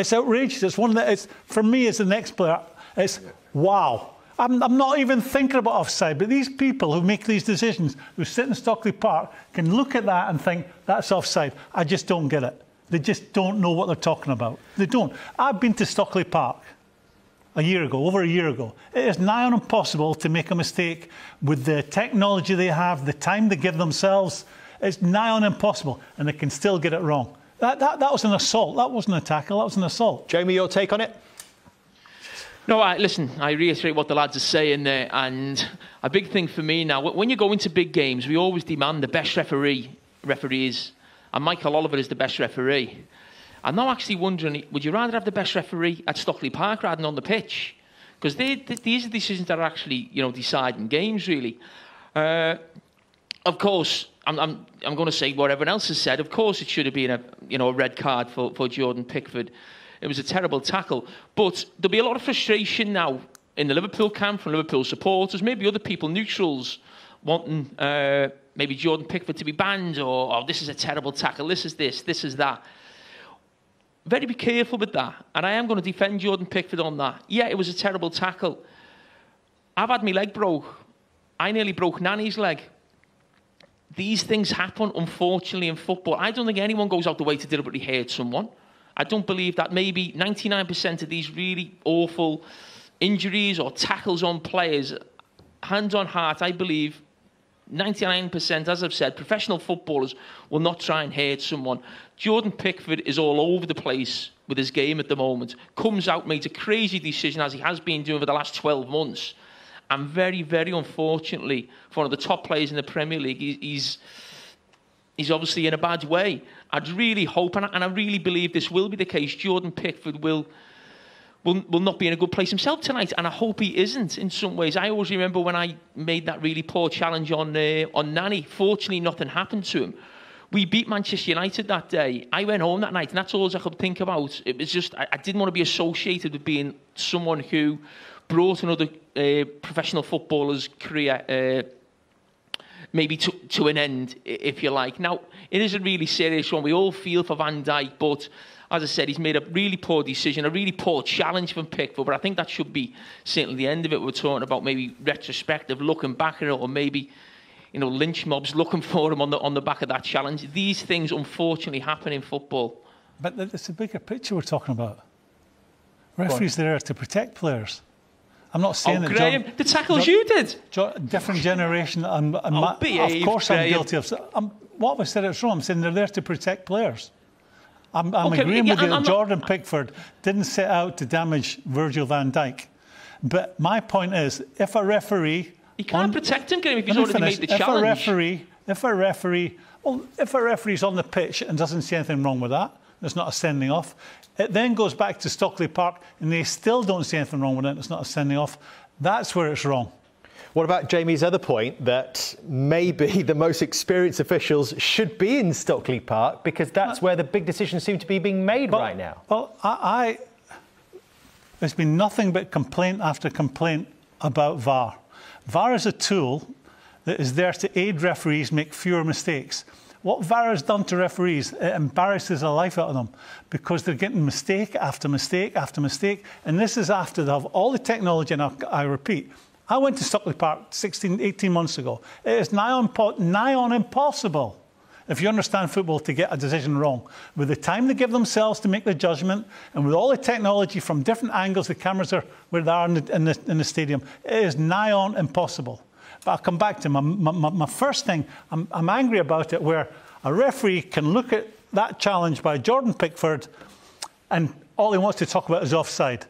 It's outrageous. It's one that it's for me as the next player. It's wow. I'm not even thinking about offside, but these people who make these decisions, who sit in Stockley Park, can look at that and think that's offside. I just don't get it. They just don't know what they're talking about. They don't. I've been to Stockley Park a year ago, over a year ago. It is nigh on impossible to make a mistake with the technology they have, the time they give themselves. It's nigh on impossible, and they can still get it wrong. That was an assault. That wasn't a tackle. That was an assault. Jamie, your take on it? No, listen, I reiterate what the lads are saying there. And a big thing for me now, when you go into big games, we always demand the best referees. And Michael Oliver is the best referee. I'm now actually wondering, would you rather have the best referee at Stockley Park rather than on the pitch? Because these are decisions that are actually, deciding games, really. Of course, I'm going to say what everyone else has said. Of course, it should have been a red card for Jordan Pickford. It was a terrible tackle. But there'll be a lot of frustration now in the Liverpool camp from Liverpool supporters, maybe other people, neutrals, wanting maybe Jordan Pickford to be banned, or oh, this is a terrible tackle, this is that. Very be careful with that. And I am going to defend Jordan Pickford on that. Yeah, it was a terrible tackle. I've had my leg broke. I nearly broke Nanny's leg. These things happen, unfortunately, in football. I don't think anyone goes out the way to deliberately hurt someone. I don't believe that. Maybe 99% of these really awful injuries or tackles on players, hand on heart, I believe 99%, as I've said, professional footballers will not try and hurt someone. Jordan Pickford is all over the place with his game at the moment. Comes out, makes a crazy decision, as he has been doing for the last 12 months. And very, very unfortunately, for one of the top players in the Premier League, he's obviously in a bad way. I'd really hope, and I really believe this will be the case, Jordan Pickford will not be in a good place himself tonight, and I hope he isn't in some ways. I always remember when I made that really poor challenge on Nani. Fortunately, nothing happened to him. We beat Manchester United that day. I went home that night, and that's all I could think about. It was just, I didn't want to be associated with being someone who brought another professional footballer's career maybe to an end, if you like. Now, it is a really serious one. We all feel for Van Dijk, but as I said, he's made a really poor decision, a really poor challenge from Pickford, but I think that should be certainly the end of it. We're talking about maybe retrospective, looking back at it, or maybe, lynch mobs looking for him on the back of that challenge. These things, unfortunately, happen in football. But it's a bigger picture we're talking about. Referees are there to protect players. I'm not saying that Graeme, the tackles you did. Different generation. Of course, I'm guilty of. What have I said? It's wrong. I'm saying they're there to protect players. I'm agreeing with you. Jordan Pickford didn't set out to damage Virgil Van Dijk. But my point is, if a referee, you can't protect him, Graeme, if he's already made the challenge. If a referee's on the pitch and doesn't see anything wrong with that, there's not a sending off. It then goes back to Stockley Park and they still don't see anything wrong with it. It's not a sending off. That's where it's wrong. What about Jamie's other point that maybe the most experienced officials should be in Stockley Park because that's where the big decisions seem to be being made right now? Well, there's been nothing but complaint after complaint about VAR. VAR is a tool that is there to aid referees make fewer mistakes. What VAR has done to referees, it embarrasses the life out of them because they're getting mistake after mistake after mistake. And this is after they have all the technology, and I repeat, I went to Stockley Park 18 months ago. It is nigh on impossible, if you understand football, to get a decision wrong. With the time they give themselves to make the judgment, and with all the technology from different angles, the cameras are where they are in the stadium, it is nigh on impossible. But I'll come back to my first thing. I'm angry about it, where a referee can look at that challenge by Jordan Pickford and all he wants to talk about is offside.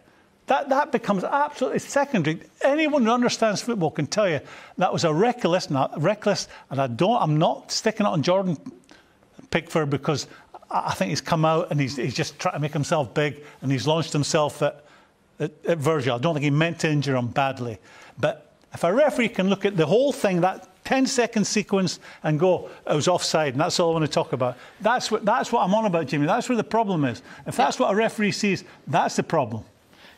That becomes absolutely secondary. Anyone who understands football can tell you that was a reckless, and I'm not sticking it on Jordan Pickford because I think he's come out and he's just trying to make himself big and he's launched himself at Virgil. I don't think he meant to injure him badly. But if a referee can look at the whole thing, that 10-second sequence, and go, it was offside, and that's all I want to talk about. That's what I'm on about, Jamie. That's where the problem is. If that's what a referee sees, that's the problem.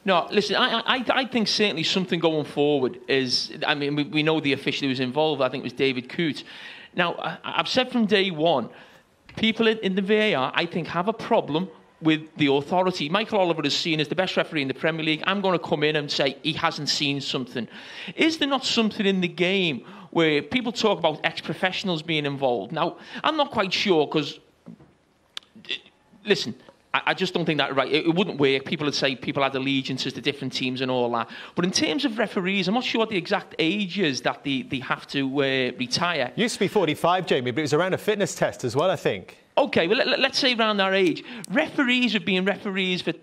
No, listen, I think certainly something going forward is, I mean, we know the official who was involved, I think it was David Coote. Now, I've said from day one, people in the VAR, I think, have a problem with the authority. Michael Oliver is seen as the best referee in the Premier League. I'm going to come in and say he hasn't seen something. Is there not something in the game where people talk about ex-professionals being involved? Now, I'm not quite sure because, listen, I just don't think that's right. It wouldn't work. People would say people had allegiances to different teams and all that. But in terms of referees, I'm not sure what the exact age is that they have to retire. Used to be 45, Jamie, but it was around a fitness test as well, I think. OK, well, let's say around our age. Referees have been referees for,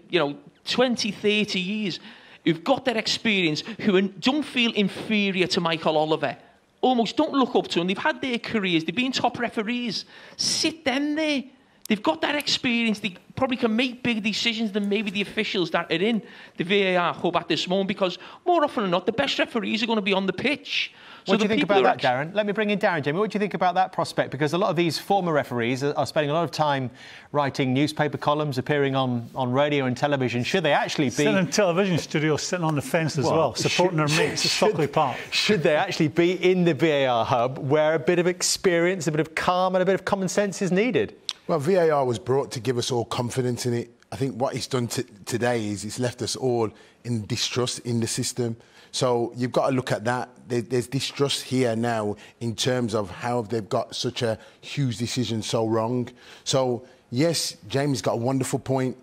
20, 30 years, who've got that experience, who don't feel inferior to Michael Oliver. Almost don't look up to him. They've had their careers. They've been top referees. Sit them there. They've got that experience. They probably can make bigger decisions than maybe the officials that are in the VAR hub at this moment, because more often than not, the best referees are going to be on the pitch. What do you think about that, Darren? Let me bring in Darren, Jamie. What do you think about that prospect? Because a lot of these former referees are spending a lot of time writing newspaper columns, appearing on radio and television. Should they actually be... Sitting in television studios, sitting on the fence as well, supporting their mates at Stockley Park. Should they actually be in the VAR hub where a bit of experience, a bit of calm and a bit of common sense is needed? Well, VAR was brought to give us all confidence in it. I think what it's done today is it's left us all in distrust in the system. So you've got to look at that. There's distrust here now in terms of how they've got such a huge decision so wrong. So, yes, Jamie's got a wonderful point.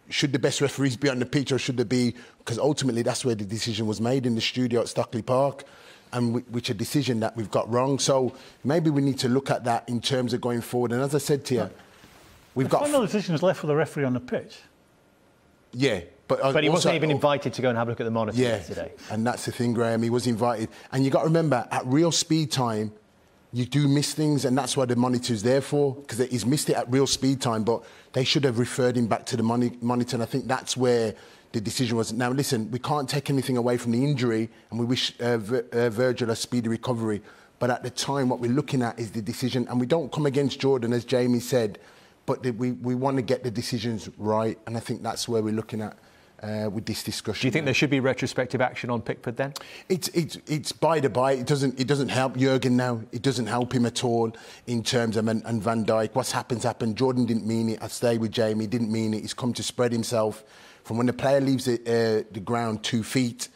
Should the best referees be on the pitch, or should they be... Because ultimately that's where the decision was made, in the studio at Stockley Park, and which a decision that we've got wrong. So maybe we need to look at that in terms of going forward. And as I said to you, we've got... The final decision is left for the referee on the pitch. Yeah. But he wasn't even invited to go and have a look at the monitor yesterday. And that's the thing, Graeme. He was invited. And you got to remember, at real speed time, you do miss things, and that's what the monitor's there for, because he's missed it at real speed time, but they should have referred him back to the monitor, and I think that's where the decision was. Now, listen, we can't take anything away from the injury, and we wish Virgil a speedy recovery. But at the time, what we're looking at is the decision, and we don't come against Jordan, as Jamie said, but we want to get the decisions right, and I think that's where we're looking at with this discussion. Do you think there should be retrospective action on Pickford then? It's by the by. It doesn't help Jurgen now. It doesn't help him at all in terms of and Van Dijk. What's happened. Jordan didn't mean it. I stay with Jamie. He didn't mean it. He's come to spread himself. From when the player leaves the ground 2 feet,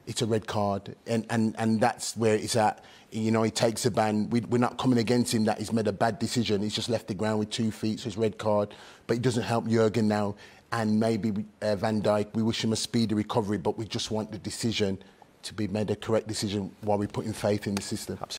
it's a red card, and that's where it's at. He takes a ban. We're not coming against him that he's made a bad decision. He's just left the ground with 2 feet, so it's red card. But it doesn't help Jurgen now. And maybe Van Dijk, we wish him a speedy recovery, but we just want the decision to be made a correct decision while we're putting faith in the system.